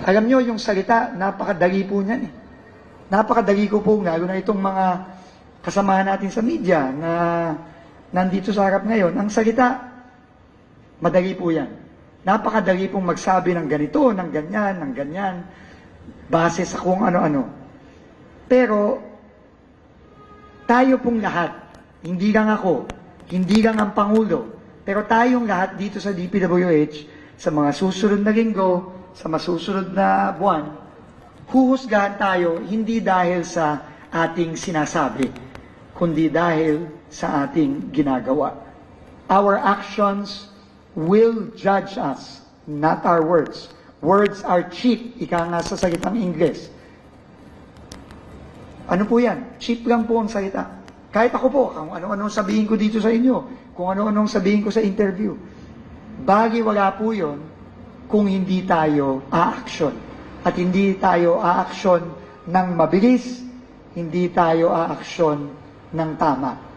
Alam nyo, yung salita, napakadali po niyan eh. Napakadali ko po, lalo na itong mga kasamahan natin sa media na nandito sa harap ngayon. Ang salita, madali po yan. Napakadali pong magsabi ng ganito, ng ganyan, base sa kung ano-ano. Pero, tayo pong lahat, hindi lang ako, hindi lang ang Pangulo, pero tayong lahat dito sa DPWH, sa mga susunod na linggo, sa masusunod na buwan, huhusgahan tayo hindi dahil sa ating sinasabi, kundi dahil sa ating ginagawa. Our actions will judge us, not our words. Words are cheap, ika nga sa salitang Ingles. Ano po yan? Cheap lang po ang salita. Kahit ako po, kung ano-anong sabihin ko dito sa inyo, kung ano-anong sabihin ko sa interview, baliwala po yun kung hindi tayo a-action. At hindi tayo a-action ng mabilis, hindi tayo a-action ng tama.